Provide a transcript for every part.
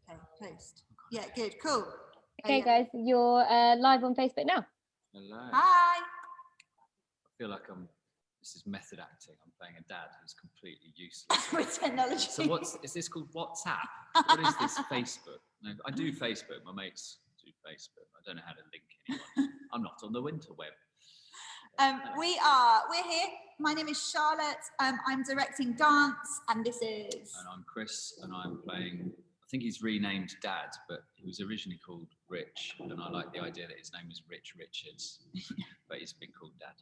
Okay, post. Yeah, good, cool. Okay, guys, you're live on Facebook now. Hello. Hi. I feel like this is method acting. I'm playing a dad who's completely useless. With technology. So is this called WhatsApp? What is this Facebook? No, I do Facebook. My mates do Facebook. I don't know how to link anyone. I'm not on the interweb. We're here. My name is Charlotte. I'm directing dance, and this is. And I'm Chris, and I'm playing. I think he's renamed Dad, but he was originally called Rich, and I like the idea that his name is Rich Richards, but he's been called Dad.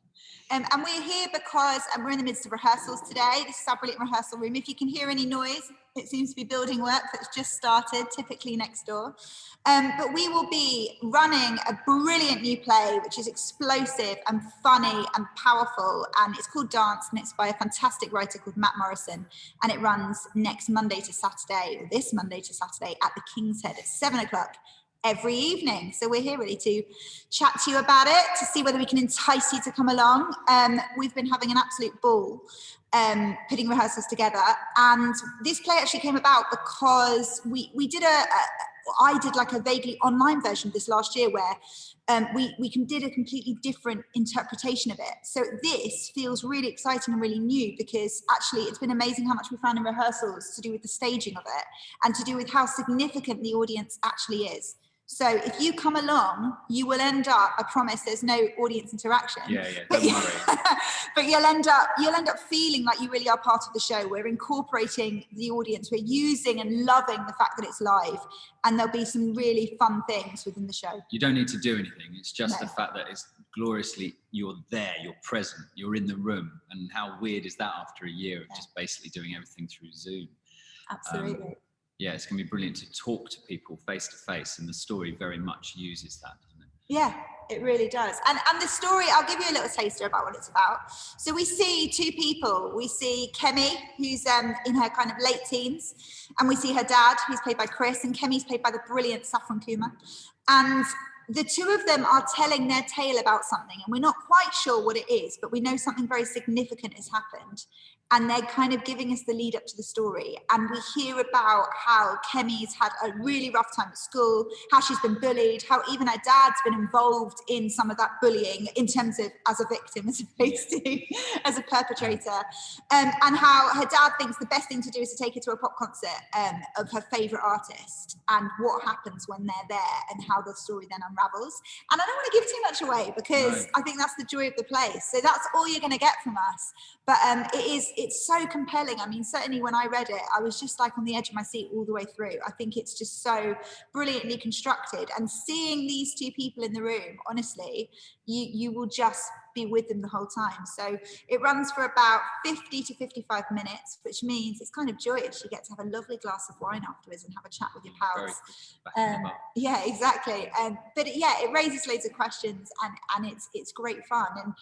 And we're here because we're in the midst of rehearsals today. This is our brilliant rehearsal room. If you can hear any noise, it seems to be building work that's just started, typically next door. But we will be running a brilliant new play, which is explosive and funny and powerful. And it's called Dance, and it's by a fantastic writer called Matt Morrison. And it runs next Monday to Saturday, or this Monday to Saturday, at the King's Head at 7 o'clock. Every evening. So we're here really to chat to you about it, to see whether we can entice you to come along. We've been having an absolute ball putting rehearsals together. And this play actually came about because we did I did like a vaguely online version of this last year where we did a completely different interpretation of it. So this feels really exciting and really new because actually it's been amazing how much we found in rehearsals to do with the staging of it and to do with how significant the audience actually is. So if you come along, you will end up, I promise there's no audience interaction. Yeah, don't worry. But you'll end up feeling like you really are part of the show. We're incorporating the audience. We're using and loving the fact that it's live. And there'll be some really fun things within the show. You don't need to do anything. It's just the fact that it's gloriously, you're there, you're present, you're in the room. And how weird is that after a year of just basically doing everything through Zoom? Absolutely. Yeah, it's going to be brilliant to talk to people face to face, and the story very much uses that, doesn't it? Yeah, it really does. And the story, I'll give you a little taster about what it's about. So we see two people. We see Kemi, who's in her kind of late teens, and we see her dad, who's played by Chris, and Kemi's played by the brilliant Saffron Kuma. And the two of them are telling their tale about something, and we're not quite sure what it is, but we know something very significant has happened. And they're kind of giving us the lead up to the story. And we hear about how Kemi's had a really rough time at school, how she's been bullied, how even her dad's been involved in some of that bullying in terms of as a victim as opposed to as a perpetrator. And how her dad thinks the best thing to do is to take her to a pop concert of her favourite artist and what happens when they're there and how the story then unravels. And I don't want to give too much away because I think that's the joy of the play. So that's all you're going to get from us. But it's so compelling. I mean, certainly when I read it, I was just like on the edge of my seat all the way through. I think it's just so brilliantly constructed. And seeing these two people in the room, honestly, you will just be with them the whole time. So it runs for about 50 to 55 minutes, which means it's kind of joyous. You get to have a lovely glass of wine afterwards and have a chat with your pals. Yeah, exactly. But yeah, it raises loads of questions and it's great fun.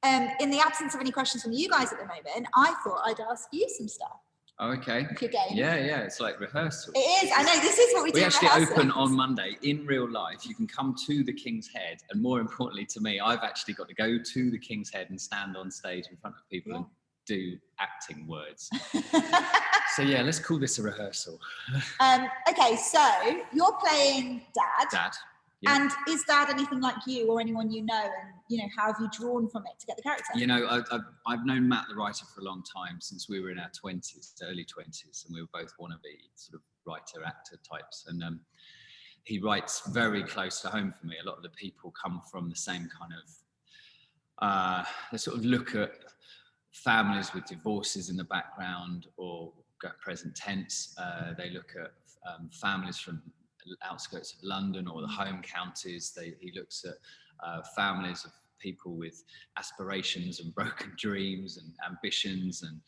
And in the absence of any questions from you guys at the moment, I thought I'd ask you some stuff. Oh, okay. Yeah, it's like rehearsal. It is. I know. This is what we do. We actually open on Monday in real life. You can come to the King's Head, and more importantly to me, I've actually got to go to the King's Head and stand on stage in front of people and do acting words. So yeah, let's call this a rehearsal. Okay, so you're playing Dad. Dad. Yeah. And is Dad anything like you or anyone you know? And how have you drawn from it to get the character? I've known Matt the writer for a long time, since we were in our 20s, early 20s, and we were both wannabe sort of writer actor types. And he writes very close to home for me. A lot of the people come from the same kind of. They sort of look at families with divorces in the background or present tense. They look at families from outskirts of London or the home counties. He looks at families of people with aspirations and broken dreams and ambitions and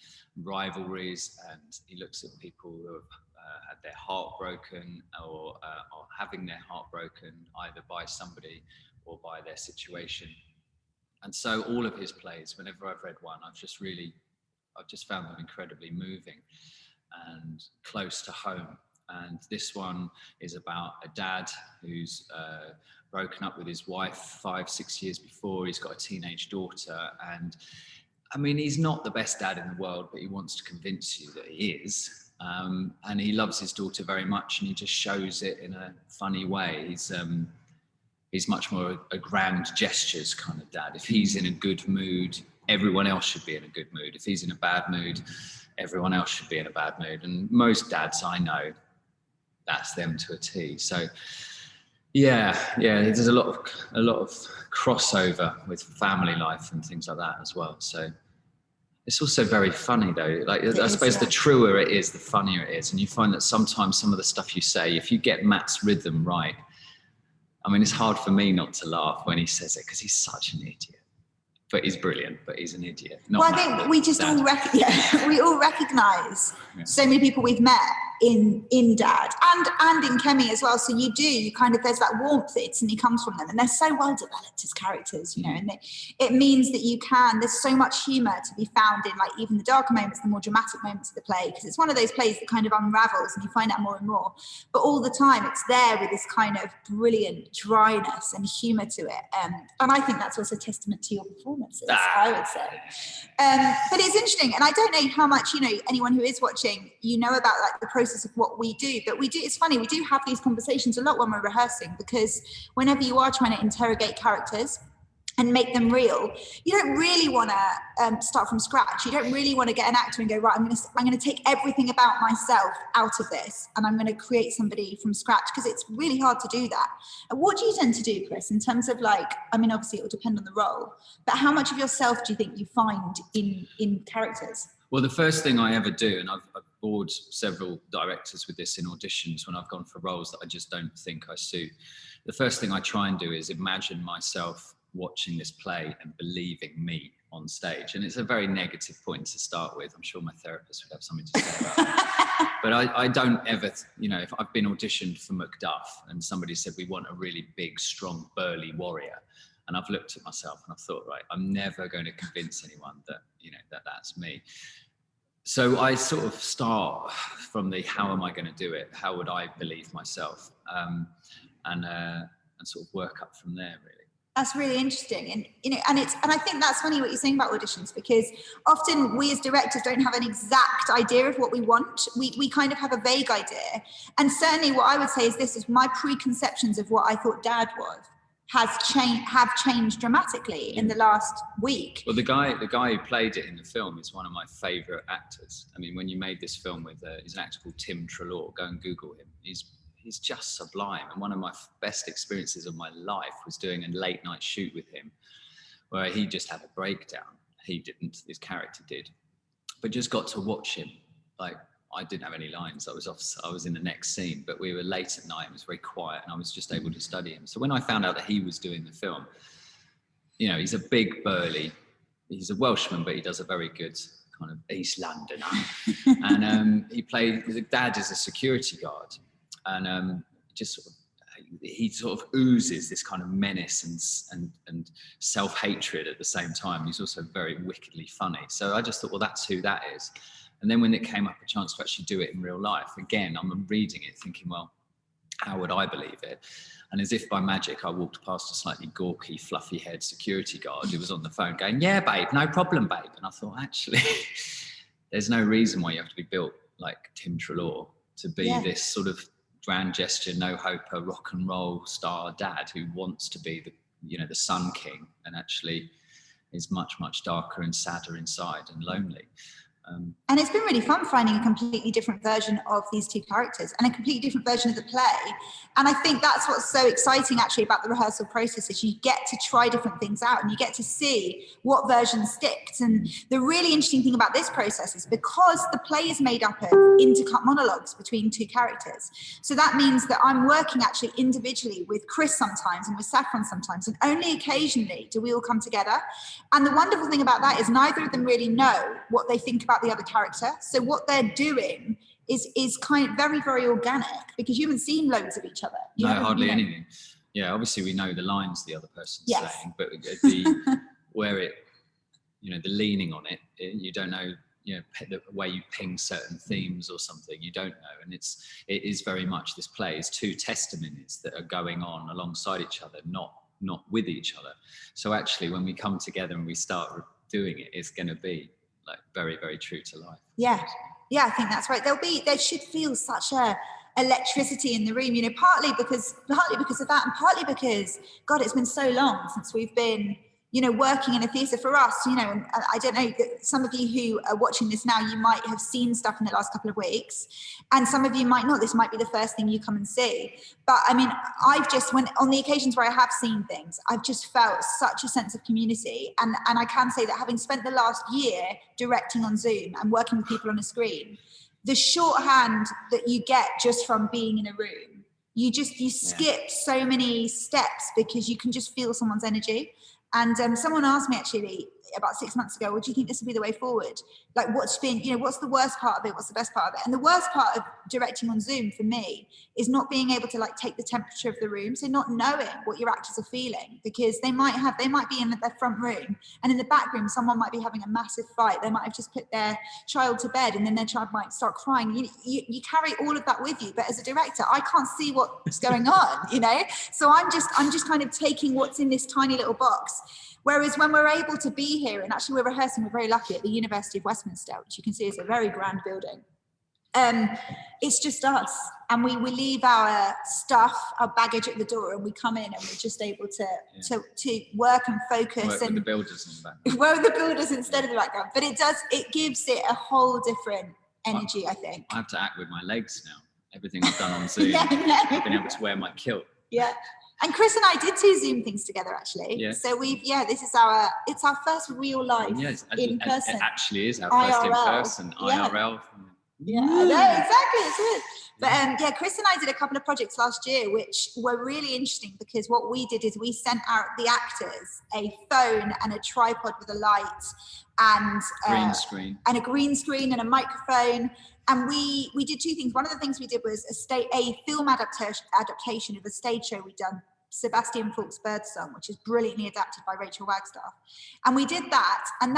rivalries, and he looks at people who have had their heart broken or are having their heart broken either by somebody or by their situation. And so all of his plays, whenever I've read one, I've just found them incredibly moving and close to home. And this one is about a dad who's broken up with his wife 5-6 years before. He's got a teenage daughter, and I mean, he's not the best dad in the world, but he wants to convince you that he is. and he loves his daughter very much, and he just shows it in a funny way. He's much more a grand gestures kind of dad. If he's in a good mood, everyone else should be in a good mood. If he's in a bad mood, everyone else should be in a bad mood. And most dads I know, that's them to a T. So yeah, there's a lot of crossover with family life and things like that as well. So it's also very funny though. Like I suppose the truer it is, the funnier it is. And you find that sometimes some of the stuff you say, if you get Matt's rhythm right, I mean, it's hard for me not to laugh when he says it because he's such an idiot. But he's brilliant, but he's an idiot. Well, I think we just all we all recognise so many people we've met in Dad and in Kemi as well. So you kind of, there's that warmth that instantly comes from them, and they're so well developed as characters, you know, and it means that there's so much humour to be found in like even the darker moments, the more dramatic moments of the play, because it's one of those plays that kind of unravels and you find out more and more. But all the time it's there with this kind of brilliant dryness and humour to it. And I think that's also a testament to your performances, I would say. But it's interesting, and I don't know how much, you know, anyone who is watching, you know about like the process of what we do, but it's funny, we do have these conversations a lot when we're rehearsing, because whenever you are trying to interrogate characters and make them real, you don't really want to start from scratch. You don't really want to get an actor and go, right, I'm going to take everything about myself out of this and I'm going to create somebody from scratch, because it's really hard to do that. And what do you tend to do, Chris, in terms of like, I mean, obviously it will depend on the role, but how much of yourself do you think you find in characters? Well, the first thing I ever do, and I've bored several directors with this in auditions when I've gone for roles that I just don't think I suit. The first thing I try and do is imagine myself watching this play and believing me on stage. And it's a very negative point to start with. I'm sure my therapist would have something to say about it. But I don't ever, you know, if I've been auditioned for Macduff and somebody said, we want a really big, strong, burly warrior. And I've looked at myself and I've thought, right, I'm never going to convince anyone that, you know, that's me. So I sort of start from the, how am I going to do it? How would I believe myself? And sort of work up from there, really. That's really interesting. And, you know, and I think that's funny what you're saying about auditions, because often we as directors don't have an exact idea of what we want. We kind of have a vague idea. And certainly what I would say is this is my preconceptions of what I thought Dad was have changed dramatically in the last week. Well, the guy who played it in the film is one of my favourite actors. I mean, when you made this film with, he's an actor called Tim Treloar, go and Google him. He's just sublime. And one of my best experiences of my life was doing a late night shoot with him, where he just had a breakdown. He didn't, his character did, but just got to watch him. Like, I didn't have any lines. I was in the next scene, but we were late at night. It was very quiet, and I was just able to study him. So when I found out that he was doing the film, you know, he's a big burly. He's a Welshman, but he does a very good kind of East Londoner. And he played. The dad is a security guard, and he sort of oozes this kind of menace and self-hatred at the same time. He's also very wickedly funny. So I just thought, well, that's who that is. And then when it came up a chance to actually do it in real life, again, I'm reading it thinking, well, how would I believe it? And as if by magic, I walked past a slightly gawky, fluffy-haired security guard who was on the phone going, yeah, babe, no problem, babe. And I thought, actually, there's no reason why you have to be built like Tim Treloar to be this sort of grand gesture, no-hoper, rock and roll star dad who wants to be the Sun King, and actually is much, much darker and sadder inside and lonely. And it's been really fun finding a completely different version of these two characters and a completely different version of the play. And I think that's what's so exciting actually about the rehearsal process, is you get to try different things out and you get to see what version sticks. And the really interesting thing about this process is because the play is made up of intercut monologues between two characters. So that means that I'm working actually individually with Chris sometimes and with Saffron sometimes, and only occasionally do we all come together. And the wonderful thing about that is neither of them really know what they think about the other character. So what they're doing is kind of very, very organic, because you haven't seen loads of each other. No, hardly anything. Yeah, obviously we know the lines the other person's saying, but where it, the leaning on it, you don't know, the way you ping certain themes or something, you don't know. And it is very much, this play is two testimonies that are going on alongside each other, not with each other. So actually when we come together and we start doing it, it's going to be like very, very true to life. Yeah, Yeah, I think that's right. There should feel such a electricity in the room, you know, partly because of that, and partly because, God, it's been so long since we've been, you know, working in a theatre. For us, you know, and I don't know, some of you who are watching this now, you might have seen stuff in the last couple of weeks, and some of you might not. This might be the first thing you come and see. But I mean, when on the occasions where I have seen things, I've just felt such a sense of community. And I can say that, having spent the last year directing on Zoom and working with people on a screen, the shorthand that you get just from being in a room, you skip so many steps because you can just feel someone's energy. And someone asked me actually about 6 months ago, well, do you think this will be the way forward? Like, what's the worst part of it? What's the best part of it? And the worst part of directing on Zoom for me is not being able to like take the temperature of the room. So not knowing what your actors are feeling, because they might be in their front room, and in the back room, someone might be having a massive fight. They might have just put their child to bed, and then their child might start crying. You carry all of that with you. But as a director, I can't see what's going on, you know? So I'm just kind of taking what's in this tiny little box. Whereas when we're able to be here, and actually we're rehearsing, we're very lucky at the University of Westminster, which you can see is a very grand building. It's just us, and we leave our stuff, our baggage at the door, and we come in, and we're just able to work and focus. Work and with the builders in the background. Work with the builders instead of the background. But it gives it a whole different energy, I think. I have to act with my legs now. Everything I've done on Zoom, Yeah, I've been able to wear my kilt. Yeah. And Chris and I did 2 Zoom things together, actually. Yeah. So it's our first real life in person. It actually is our first IRL. in person, Yeah. IRL. Yeah, I know, exactly. It's weird. But Chris and I did a couple of projects last year, which were really interesting, because what we did is we sent out the actors a phone and a tripod with a light and a green screen and a microphone. And we did 2 things. One of the things we did was a film adaptation of a stage show we'd done, Sebastian Faulk's Birdsong, which is brilliantly adapted by Rachel Wagstaff. And we did that, and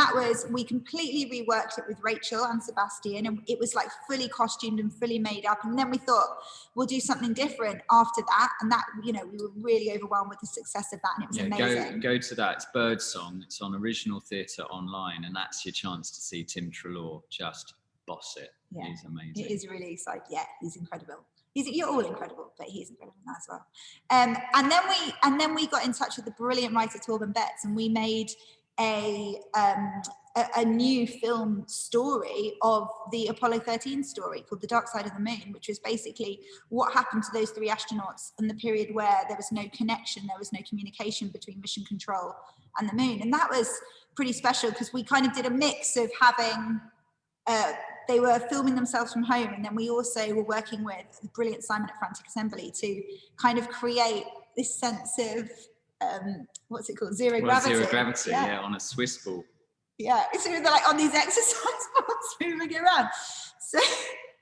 we completely reworked it with Rachel and Sebastian, and it was like fully costumed and fully made up. And then we thought, we'll do something different after that. And that, you know, we were really overwhelmed with the success of that, and it was amazing. Go to that. It's Birdsong. It's on Original Theatre Online, and that's your chance to see Tim Treloar just boss it. Yeah. He's amazing. It is really exciting. Yeah, he's incredible. You're all incredible, but he's incredible in that as well. And then we got in touch with the brilliant writer Torben Betts, and we made a new film story of the Apollo 13 story called The Dark Side of the Moon, which was basically what happened to those 3 astronauts in the period where there was no connection, there was no communication between mission control and the moon. And that was pretty special, because we kind of did a mix of having they were filming themselves from home, and then we also were working with the brilliant Simon at Frantic Assembly to kind of create this sense of what's it called, zero gravity. Zero gravity, yeah, on a Swiss ball. Yeah, so they're like on these exercise boards moving around. So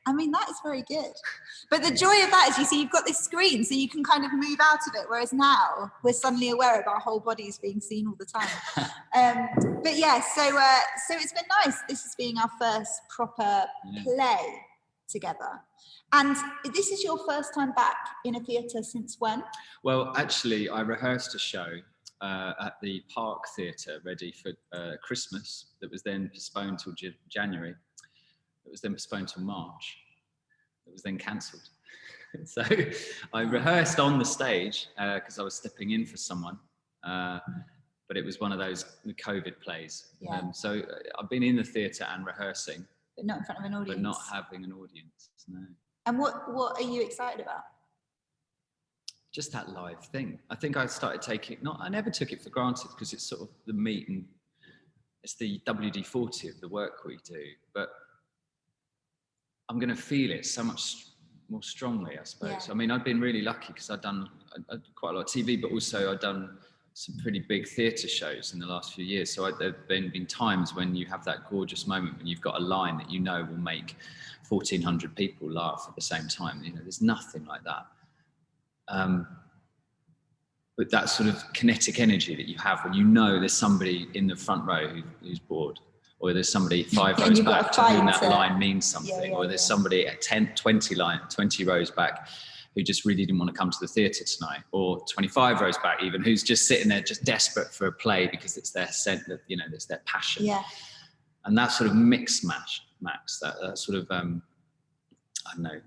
I mean, that is very good. But the joy of that is, you see, you've got this screen, so you can kind of move out of it. Whereas now we're suddenly aware of our whole bodies being seen all the time. But yeah, so it's been nice. This is being our first proper play together. And this is your first time back in a theatre since when? Well, actually, I rehearsed a show at the Park Theatre ready for Christmas that was then postponed till January. It was then postponed till March. It was then cancelled. So I rehearsed on the stage because I was stepping in for someone, but it was one of those COVID plays. Yeah. So I've been in the theatre and rehearsing, but not in front of an audience. But not having an audience. No. And what are you excited about? Just that live thing. I think I started taking I never took it for granted, because it's sort of the meat and it's the WD-40 of the work we do, but I'm going to feel it so much more strongly, I suppose. Yeah. I mean, I've been really lucky because I've done quite a lot of TV, but also I've done some pretty big theatre shows in the last few years. So there have been times when you have that gorgeous moment when you've got a line that you know will make 1,400 people laugh at the same time. You know, there's nothing like that. But that sort of kinetic energy that you have when you know there's somebody in the front row who's bored, or there's somebody 5 rows back to whom that line means something, or there's somebody at 20 rows back who just really didn't want to come to the theatre tonight, or 25 rows back even, who's just sitting there just desperate for a play because it's their scent, that, you know, it's their passion. Yeah. And that sort of mix Max. That sort of, I don't know,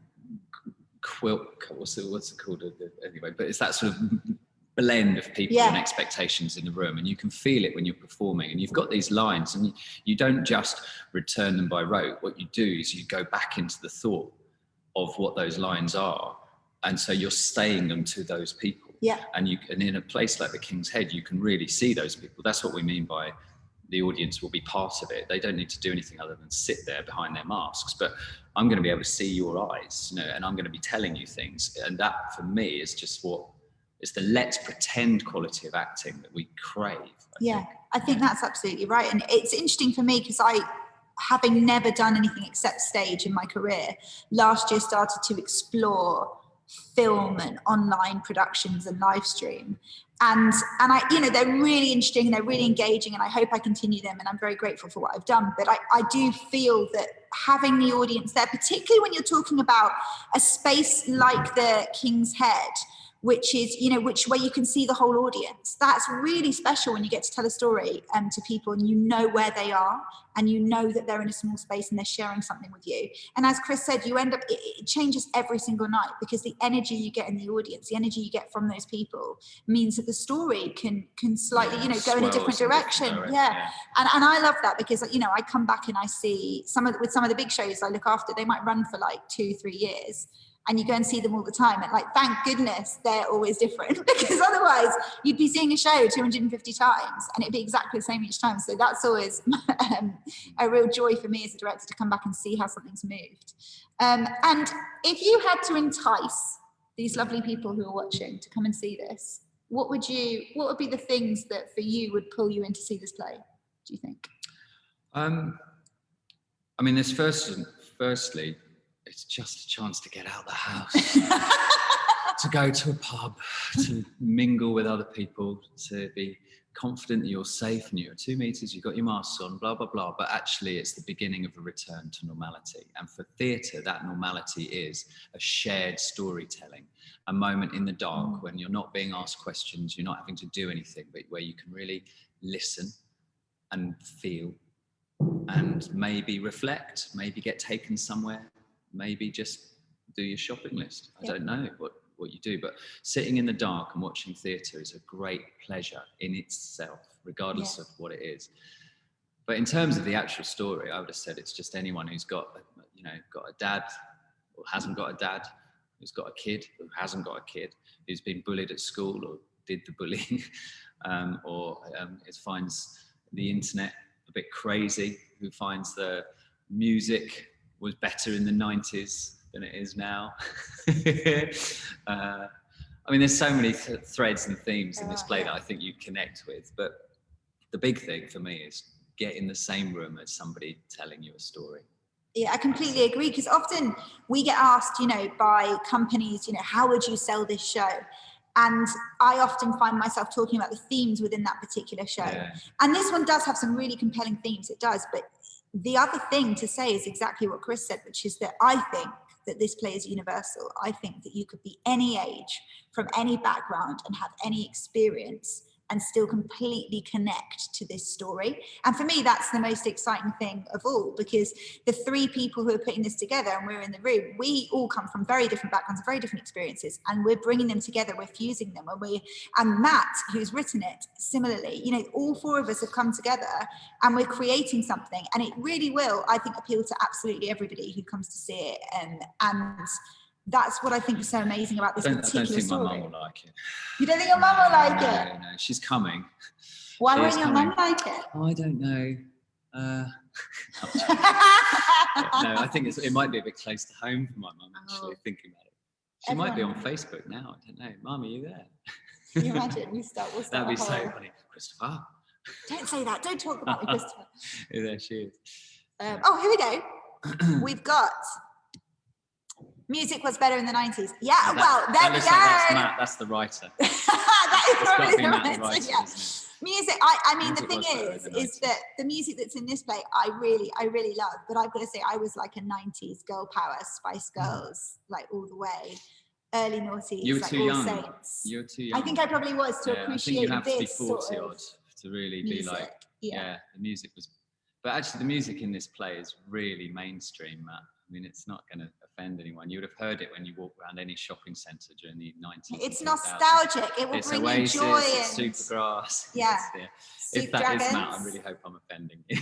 quilt, what's it called? Anyway, but it's that sort of blend of people and expectations in the room, and you can feel it when you're performing, and you've got these lines, and you don't just return them by rote. What you do is you go back into the thought of what those lines are, and so you're staying them to those people. And in a place like the King's Head, you can really see those people. That's what we mean by the audience will be part of it. They don't need to do anything other than sit there behind their masks, but I'm going to be able to see your eyes, and I'm going to be telling you things. And that for me is just it's the let's pretend quality of acting that we crave. I think that's absolutely right. And it's interesting for me because having never done anything except stage in my career, last year started to explore film and online productions and live stream. And I, they're really interesting and they're really engaging, and I hope I continue them, and I'm very grateful for what I've done. But I do feel that having the audience there, particularly when you're talking about a space like the King's Head, which is, where you can see the whole audience. That's really special when you get to tell a story to people, and you know where they are, and you know that they're in a small space and they're sharing something with you. And as Chris said, you end up, it changes every single night, because the energy you get in the audience, the energy you get from those people, means that the story can slightly, go in a different direction. And I love that, because, I come back and I see with some of the big shows I look after, they might run for like 2-3 years. And you go and see them all the time. And thank goodness they're always different, because otherwise you'd be seeing a show 250 times and it'd be exactly the same each time. So that's always a real joy for me as a director, to come back and see how something's moved. And if you had to entice these lovely people who are watching to come and see this, what would be the things that for you would pull you in to see this play, do you think? There's firstly, it's just a chance to get out of the house, to go to a pub, to mingle with other people, to be confident that you're safe and you're at 2 meters, you've got your masks on, blah, blah, blah. But actually, it's the beginning of a return to normality. And for theatre, that normality is a shared storytelling, a moment in the dark when you're not being asked questions, you're not having to do anything, but where you can really listen and feel and maybe reflect, maybe get taken somewhere. Maybe just do your shopping list. I don't know what you do, but sitting in the dark and watching theatre is a great pleasure in itself, regardless of what it is. But in terms of the actual story, I would have said it's just anyone who's got a dad or hasn't got a dad, who's got a kid who hasn't got a kid, who's been bullied at school or did the bullying, or it finds the internet a bit crazy, who finds the music was better in the 90s than it is now. There's so many threads and themes in this play that I think you connect with, but the big thing for me is get in the same room as somebody telling you a story. Yeah, I completely agree, because often we get asked, by companies, how would you sell this show? And I often find myself talking about the themes within that particular show. Yeah. And this one does have some really compelling themes, it does, but the other thing to say is exactly what Chris said, which is that I think that this play is universal. I think that you could be any age, from any background, and have any experience, and still completely connect to this story. And for me, that's the most exciting thing of all, because the 3 people who are putting this together, and we're in the room, we all come from very different backgrounds, very different experiences, and we're bringing them together, we're fusing them, and Matt, who's written it, similarly, all 4 of us have come together and we're creating something, and it really will, I think, appeal to absolutely everybody who comes to see it. And that's what I think is so amazing about this particular story. I don't think my mum will like it. You don't think your mum will like it? No, she's coming. Why won't your mum like it? I don't know. No, I think it might be a bit close to home for my mum, actually, thinking about it. She might be on Facebook now, I don't know. Mum, are you there? Can you imagine? We'll start That'd be so funny. Christopher. Don't say that. Don't talk about me, Christopher. Yeah, there she is. Here we go. We've got... Music was better in the 90s. Yeah, there we go. That's Matt, that's the writer. That is probably the writer, yeah. Isn't it? Music, the thing is that the music that's in this play, I really love. But I've got to say, I was like a 90s girl power, Spice Girls, like all the way. Early noughties, you were like too All young. Saints. You were too young. I think I probably was to appreciate I think you have this to be 40 sort of odd to really music. be like, the music was. But actually, the music in this play is really mainstream, Matt. I mean, it's not going to offend anyone. You would have heard it when you walk around any shopping centre during the 90s. It's nostalgic. It will bring Oasis, you joy. it's Supergrass. Yeah. If that is Matt, I really hope I'm offending you.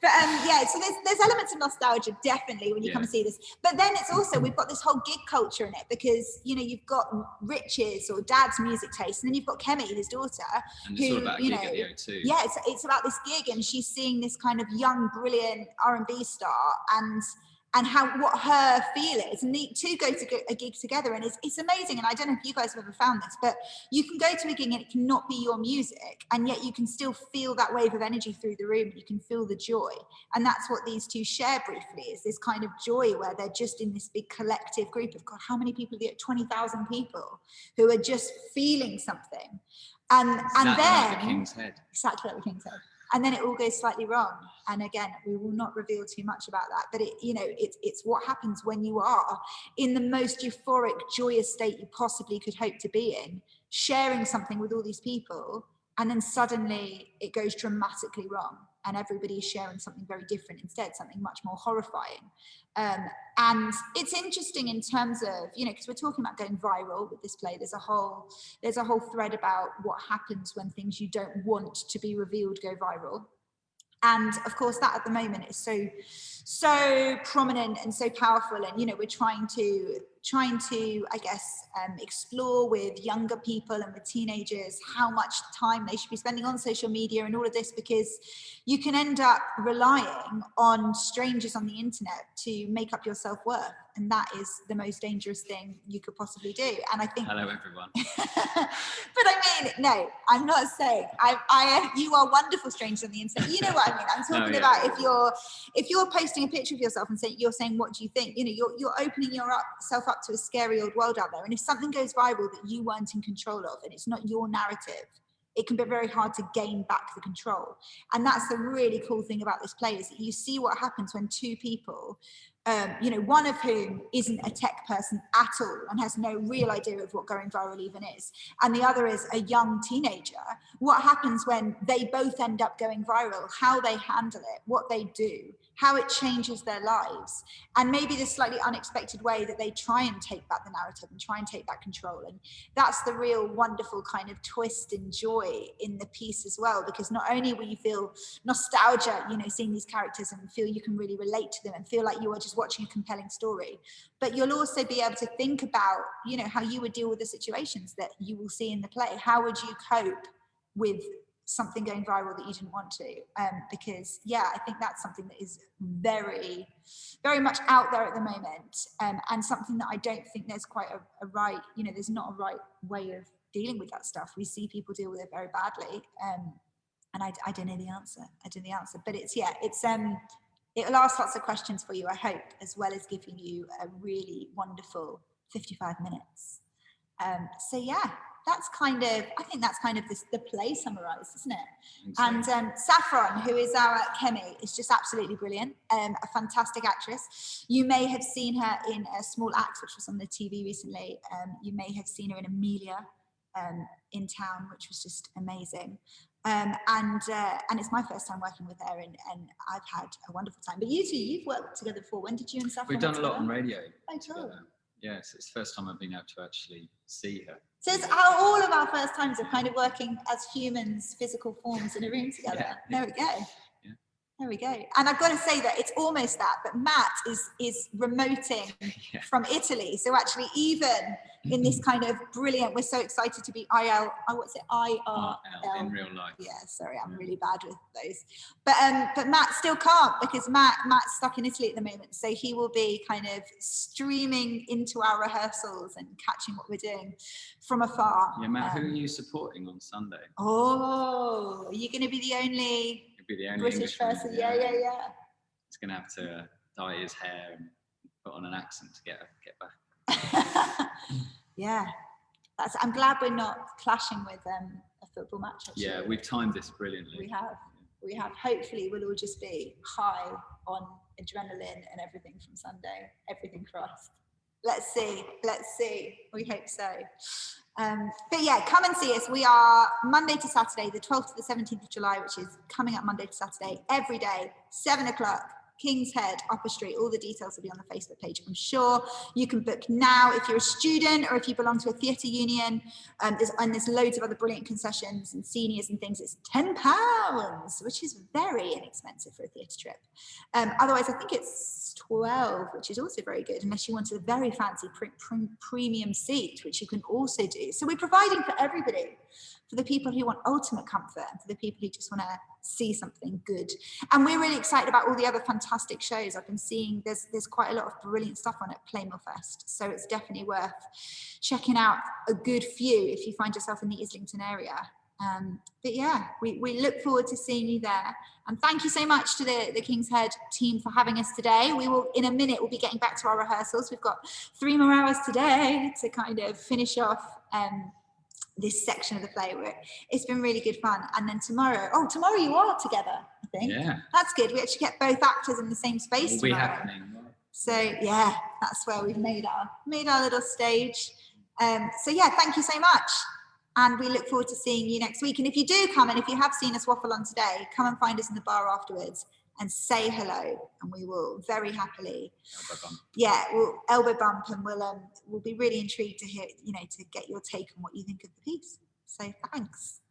But yeah, so there's elements of nostalgia definitely when you come and see this. But then it's also, we've got this whole gig culture in it, because you've got Rich's or Dad's music taste, and then you've got Kemi, his daughter, and it's all about a gig at the O2. Yeah, it's about this gig, and she's seeing this kind of young, brilliant R&B star, and what her feel is, and the two go to a gig together, and it's amazing. And I don't know if you guys have ever found this, but you can go to a gig and it cannot be your music, and yet you can still feel that wave of energy through the room. You can feel the joy, and that's what these two share briefly, is this kind of joy where they're just in this big collective group of, God, how many people are there? 20,000 people who are just feeling something, and then like the King's Head. Exactly like the King's Head. And then it all goes slightly wrong. And again, we will not reveal too much about that, but it's what happens when you are in the most euphoric, joyous state you possibly could hope to be in, sharing something with all these people, and then suddenly it goes dramatically wrong, and everybody's sharing something very different instead, something much more horrifying. And it's interesting in terms of, because we're talking about going viral with this play. There's a whole thread about what happens when things you don't want to be revealed go viral. And of course, that at the moment is so prominent and so powerful. And, we're trying to, I guess, explore with younger people and with teenagers how much time they should be spending on social media and all of this, because you can end up relying on strangers on the internet to make up your self-worth. And that is the most dangerous thing you could possibly do. And I think... Hello, everyone. But I mean, no, I'm not saying... you are wonderful strangers on the internet. You know what I mean? I'm talking about if you're posting a picture of yourself and you're saying, what do you think? You're opening yourself up to a scary old world out there. And if something goes viral that you weren't in control of, and it's not your narrative, it can be very hard to gain back the control. And that's the really cool thing about this play, is that you see what happens when two people, one of whom isn't a tech person at all and has no real idea of what going viral even is, and the other is a young teenager. What happens when they both end up going viral, how they handle it, what they do, how it changes their lives, and maybe this slightly unexpected way that they try and take back the narrative and try and take back control. And that's the real wonderful kind of twist and joy in the piece as well, because not only will you feel nostalgia, seeing these characters, and feel you can really relate to them and feel like you are just watching a compelling story, but you'll also be able to think about, how you would deal with the situations that you will see in the play. How would you cope with something going viral that you didn't want to? Because I think that's something that is very, very much out there at the moment, and something that I don't think there's quite a right, there's not a right way of dealing with that stuff. We see people deal with it very badly, and I don't know the answer. But it'll ask lots of questions for you, I hope, as well as giving you a really wonderful 55 minutes. That's kind of, I think that's kind of the play summarised, isn't it? And Saffron, who is our Kemi, is just absolutely brilliant, a fantastic actress. You may have seen her in a Small Axe, which was on the TV recently. You may have seen her in Amelia in Town, which was just amazing. And it's my first time working with her, and I've had a wonderful time. But you two, you've worked together before. When did you and Saffron We've done a lot on radio. Oh, cool. Yes, it's the first time I've been able to actually see her. So it's all of our first times of kind of working as humans, physical forms in a room together. Yeah. There we go. There we go. And I've got to say that it's almost that, but Matt is remoting from Italy. So actually, even in this kind of brilliant, we're so excited to be IRL in real life. Yeah, sorry, I'm really bad with those. But Matt still can't, because Matt's stuck in Italy at the moment. So he will be kind of streaming into our rehearsals and catching what we're doing from afar. Yeah, Matt, who are you supporting on Sunday? Oh, are you going to be the only British person? Yeah. He's going to have to dye his hair and put on an accent to get back. Yeah, I'm glad we're not clashing with a football match. Actually. Yeah, we've timed this brilliantly. We have. Hopefully, we'll all just be high on adrenaline and everything from Sunday. Everything crossed. Let's see. We hope so. But yeah, come and see us. We are Monday to Saturday, the 12th to the 17th of July, which is coming up Monday to Saturday, every day, 7 o'clock. King's Head, Upper Street. All the details will be on the Facebook page, I'm sure. You can book now if you're a student or if you belong to a theatre union. There's loads of other brilliant concessions and seniors and things. It's £10, which is very inexpensive for a theatre trip. Otherwise, I think it's 12, which is also very good, unless you want a very fancy premium seat, which you can also do. So we're providing for everybody, for the people who want ultimate comfort and for the people who just want to see something good. And we're really excited about all the other fantastic shows. I've been seeing there's quite a lot of brilliant stuff on at Playmill Fest. So it's definitely worth checking out a good few if you find yourself in the Islington area. But yeah, we look forward to seeing you there. And thank you so much to the King's Head team for having us today. We will, in a minute, we'll be getting back to our rehearsals. We've got 3 more hours today to kind of finish off this section of the play. It's been really good fun. And then tomorrow you are together, I think. Yeah. That's good. We actually get both actors in the same space It'll be tomorrow. happening. So yeah, that's where we've made our little stage. So yeah, thank you so much. And we look forward to seeing you next week. And if you do come, and if you have seen us waffle on today, come and find us in the bar afterwards and say hello, and we will very happily, we'll elbow bump, and we'll be really intrigued to hear, to get your take on what you think of the piece. So thanks.